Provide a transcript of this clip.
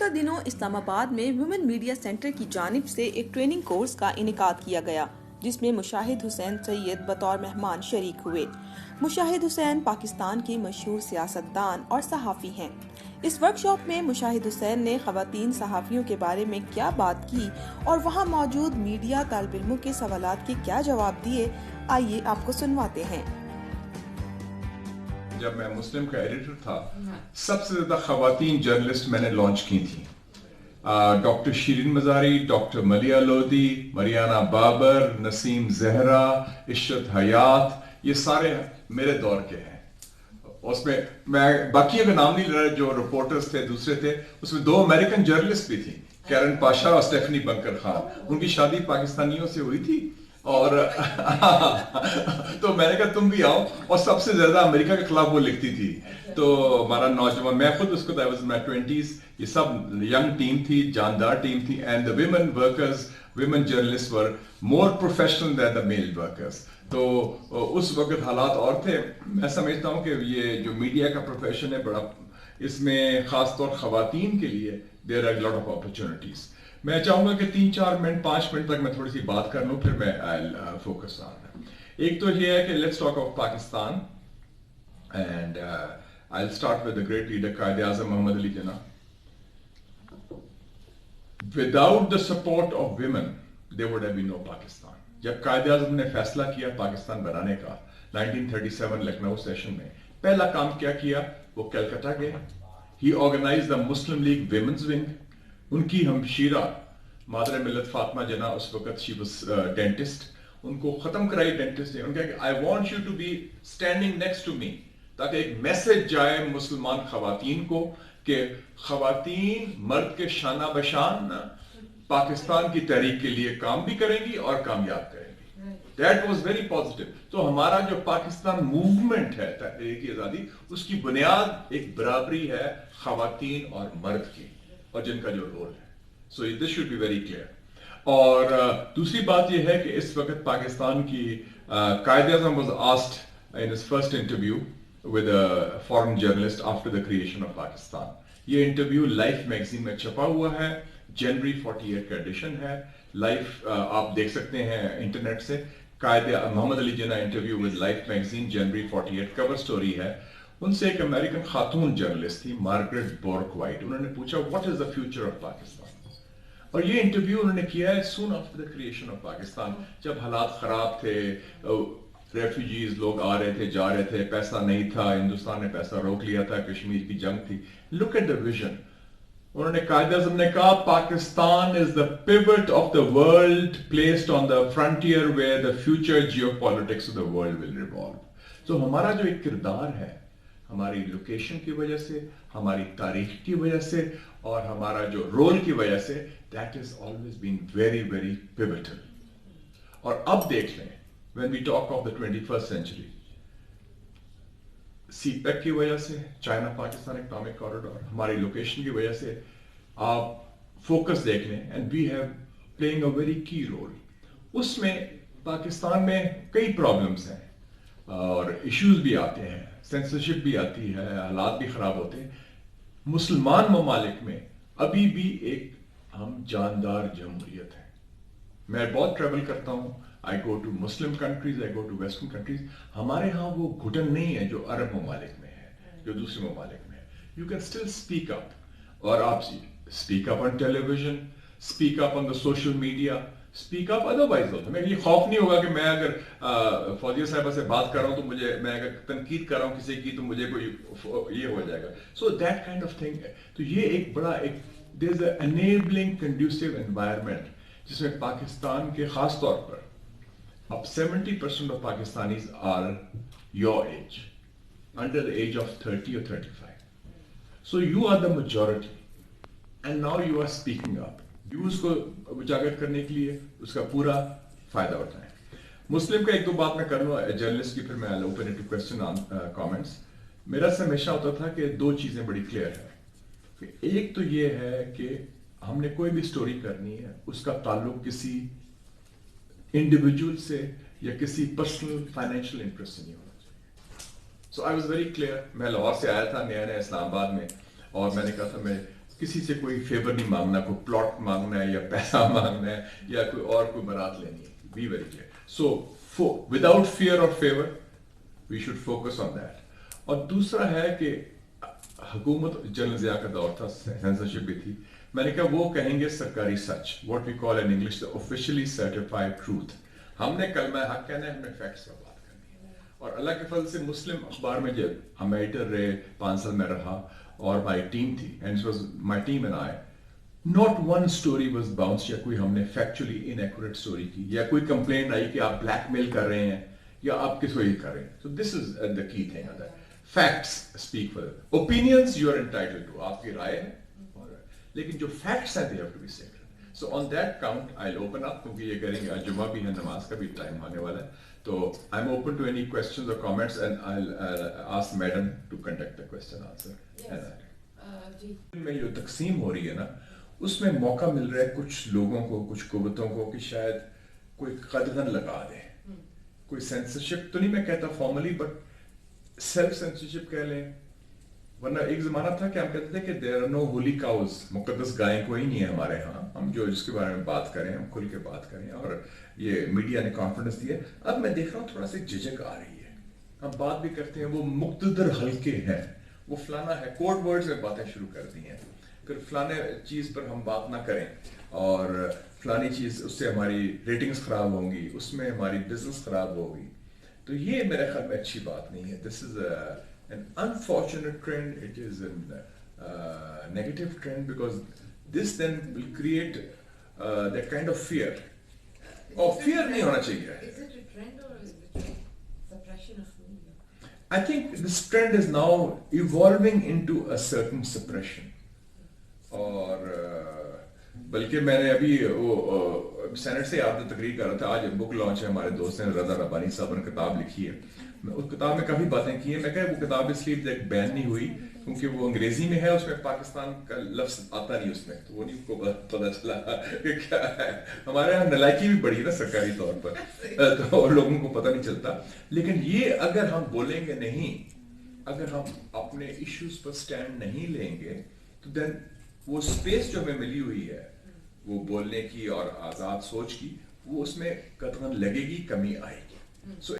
گزشتہ دنوں اسلام آباد میں ویمن میڈیا سینٹر کی جانب سے ایک ٹریننگ کورس کا انعقاد کیا گیا، جس میں مشاہد حسین سید بطور مہمان شریک ہوئے۔ مشاہد حسین پاکستان کی مشہور سیاستدان اور صحافی ہیں۔ اس ورکشاپ میں مشاہد حسین نے خواتین صحافیوں کے بارے میں کیا بات کی اور وہاں موجود میڈیا طالب علموں کے سوالات کے کیا جواب دیے، آئیے آپ کو سنواتے ہیں۔ جب میں مسلم کا ایڈیٹر تھا، سب سے زیادہ خواتین جرنلسٹ میں نے لانچ کی تھیں۔ ڈاکٹر شیرین مزاری، ڈاکٹر ملیہ لودھی، مریانہ بابر، نسیم زہرا، عشرت حیات، یہ سارے میرے دور کے ہیں۔ اس میں باقیوں کا نام نہیں لے رہا، جو رپورٹرز تھے دوسرے تھے، اس میں 2 امریکن جرنلسٹ بھی تھیں، کیرن پاشا اور اسٹیفنی بنکر خان۔ ان کی شادی پاکستانیوں سے ہوئی تھی اور تو میں نے کہا تم بھی آؤ، اور سب سے زیادہ امریکہ کے خلاف وہ لکھتی تھی۔ تو ہمارا نوجوان، میں خود اس کو I was in my 20s، یہ سب ینگ ٹیم تھی، جاندار ٹیم تھی، and the women workers, women journalists were more professional than the male workers۔ تو اس وقت حالات اور تھے۔ میں سمجھتا ہوں کہ یہ جو میڈیا کا پروفیشن ہے بڑا، اس میں خاص طور خواتین کے لیے there are a lot of opportunities۔ میں چاہوں گا کہ 3-4 منٹ 5 منٹ تک میں تھوڑی سی بات کر لوں، پھر میں I'll focus on۔ ایک تو یہ ہے کہ let's talk of Pakistan and I'll start with the great leader Quaid Azam Muhammad Ali Jinnah. Without the support of women there would have been no Pakistan۔ جب قائد اعظم نے فیصلہ کیا پاکستان بنانے کا 1937 لکھنؤ سیشن میں، پہلا کام کیا کیا؟ وہ کلکتہ گئے۔ He organized the Muslim League Women's Wing۔ ان کی ہمشیرہ مادر ملت فاطمہ جناح، اس وقت she was ڈینٹسٹ، ان کو ختم کرائی ڈینٹسٹ نے۔ ان کا کہ I want you to be standing next to me، تاکہ ایک میسج جائے مسلمان خواتین کو کہ خواتین مرد کے شانہ بشان پاکستان کی تحریک کے لیے کام بھی کریں گی اور کامیاب کریں گی۔ That was very positive۔ تو ہمارا جو پاکستان موومنٹ ہے تحریک آزادی، اس کی بنیاد ایک برابری ہے خواتین اور مرد کی، اور جن کا جو رول ہے۔ So this should be very clear۔ اور دوسری بات یہ ہے کہ اس وقت پاکستان کی Quaid Azam was asked in his first interview with a foreign journalist after the creation of Pakistan۔ یہ انٹرویو لائف میگزین میں چھپا ہوا ہے، جنوری 48 کا ایڈیشن ہے۔ لائف آپ دیکھ سکتے ہیں انٹرنیٹ سے۔ Quaid Muhammad Ali Jinnah interview with life magazine جنوری 48 کور سٹوری ہے۔ ان سے ایک امریکن خاتون جرنلسٹ تھی مارگریٹ بورک وائٹ، انہوں نے پوچھا what is the future of Pakistan, اور یہ انٹرویو انہوں نے کیا ہے soon after the creation of Pakistan, جب حالات خراب تھے، ریفیوجیز لوگ آ رہے تھے جا رہے تھے، پیسہ نہیں تھا، ہندوستان نے پیسہ روک لیا تھا، کشمیر کی جنگ تھی۔ Look at the vision. انہوں نے قائد اعظم نے کہا Pakistan is the pivot of the world placed on the frontier where the future geopolitics of the world will revolve. تو ہمارا جو ایک کردار ہے، ہماری لوکیشن کی وجہ سے، ہماری تاریخ کی وجہ سے، اور ہمارا جو رول کی وجہ سے، that has always been very very pivotal۔ اور اب دیکھ لیں when we talk of the 21st century، CPEC کی وجہ سے، چائنا پاکستان اکنامک کوریڈور، ہماری لوکیشن کی وجہ سے، آپ فوکس دیکھ لیں and we have playing a very key role. اس میں پاکستان میں کئی پرابلمس ہیں اور ایشوز بھی آتے ہیں، سینسرشپ بھی آتی ہے، حالات بھی خراب ہوتے ہیں۔ مسلمان ممالک میں ابھی بھی ایک ہم جاندار جمہوریت ہے۔ میں بہت ٹریول کرتا ہوں، I go to Muslim countries, I go to Western countries۔ ہمارے ہاں وہ گھٹن نہیں ہے جو عرب ممالک میں ہے، جو دوسرے ممالک میں ہے۔ You can still speak up، اور آپ speak up on television، speak up on the social media، speak up otherwise also۔ میں یہ خوف نہیں ہوگا کہ میں اگر فوزیہ صاحبہ سے بات کر رہا ہوں تو مجھے، میں اگر تنقید کر رہا ہوں کسی کی تو مجھے کوئی یہ ہو جائے گا۔ So that kind of thing۔ تو یہ ایک بڑا ایک there is an enabling conducive environment جس میں پاکستان کے خاص طور پر اب 70% of Pakistanis are your age، under the age of 30 or 35۔ So you are the majority and now you are speaking up۔ views کو اجاگر کرنے کے لیے اس کا پورا فائدہ اٹھائیں۔ مسلم کا ایک دو بات میں کروں جرنلسٹ کی، پھر میں open to question on comments. میرا سے ہمیشہ ہوتا تھا کہ 2 چیزیں بڑی کلیئر ہیں۔ ایک تو یہ ہے کہ ہم نے کوئی بھی سٹوری کرنی ہے، اس کا تعلق کسی انڈیویجول سے یا کسی پرسنل فائنینشیل انٹرسٹ سے نہیں ہونا چاہیے۔ سو آئی واز ویری کلیئر۔ میں لاہور سے آیا تھا نیا نیا اسلام آباد میں، اور میں نے کہا تھا میں کسی سے کوئی فیور نہیں مانگنا, کوئی پلاٹ مانگنا ہے یا پیسہ مانگنا ہے یا کوئی برات لینی ہے. Be very clear. So without fear اور favour we should focus on that. اور دوسرا ہے کہ حکومت جنرل ضیاء کا دور تھا, سینسرشپ بھی تھی, میں نے کہا وہ کہیں گے سرکاری سچ, what we call in English officially certified truth. ہم نے کلمہ حق کہنا ہے, ہم نے فیکٹس پر بات کرنی ہے. اور اللہ کے فضل سے مسلم اخبار میں جب ہم ایڈیٹر رہے, 5 سال میں رہا, اور مائی ٹیم تھی, and it was my team and I, not one story was bounce, یا کوئی ہم نے فیکچولی انیکوریٹ اسٹوری کی, یا کوئی کمپلینٹ آئی کہ آپ بلیک میل کر رہے ہیں یا آپ کس کو یہ کر رہے ہیں. سو دس is the key thing on that. Facts speak for that. Opinions you are entitled to, آپ کی رائے ہے, لیکن جو فیکٹس ہیں they have to be sacred. So on that count I'll open up, کیونکہ یہ کریں گے, جمعہ بھی ہے, نماز کا بھی ٹائم آنے والا ہے, تو I'm open to any questions or comments and I'll ask madam to conduct the question answer. میں جو تقسیم ہو رہی ہے نا, اس میں موقع مل رہا ہے کچھ لوگوں کو, کچھ قوتوں کو, کہ شاید کوئی قدغن لگا دے. کوئی سینسرشپ تو نہیں میں کہتا فارملی, بٹ سیلف سینسرشپ کہہ لیں. ورنہ ایک زمانہ تھا کہ ہم کہتے تھے کہ there are no holy cows, مقدس گائیں کوئی نہیں ہے ہمارے ہاں, ہم جو جس کے بارے میں بات کریں ہم کھل کے بات کریں, اور یہ میڈیا نے کانفیڈنس دیا. اب میں دیکھ رہا ہوں تھوڑا سا جھجک آ رہی ہے, ہم بات بھی کرتے ہیں وہ مقتدر حلقے ہیں, وہ فلانا ہے, کوڈ ورڈز میں باتیں شروع کر دی ہیں, پھر فلانے چیز پر ہم بات نہ کریں, اور فلانی چیز اس سے ہماری ریٹنگز خراب ہوں گی, اس میں ہماری بزنس خراب ہوگی. تو یہ میرے خیال میں اچھی بات نہیں ہے. دس از an unfortunate trend. It is a negative trend, because this then will create that kind of fear. Fear nahi hona chahiye. Is it a trend or is it suppression of media? I think this trend is now evolving into a certain suppression. اور بلکہ میں نے ابھی وہ Saint سے آپ نے تقریر کر رہا تھا, آج بک لانچ ہے, ہمارے دوست ہیں رضا ربانی صاحب نے کتاب لکھی ہے, اس کتاب میں کافی باتیں کی ہیں. میں کہا وہ کتاب اس لیے بین نہیں ہوئی کیونکہ وہ انگریزی میں ہے, اس میں پاکستان کا لفظ آتا نہیں اس میں, تو وہ نہیں کو پتا چلا کہ کیا ہے. ہمارے یہاں نلائکی بھی بڑی ہے نا سرکاری طور پر, تو لوگوں کو پتہ نہیں چلتا. لیکن یہ اگر ہم بولیں گے نہیں, اگر ہم اپنے ایشوز پر سٹینڈ نہیں لیں گے, تو دین وہ اسپیس جو ہمیں ملی ہوئی ہے وہ بولنے کی اور آزاد سوچ کی, وہ اس میں قطعاً لگے گی, کمی آئے گی. سو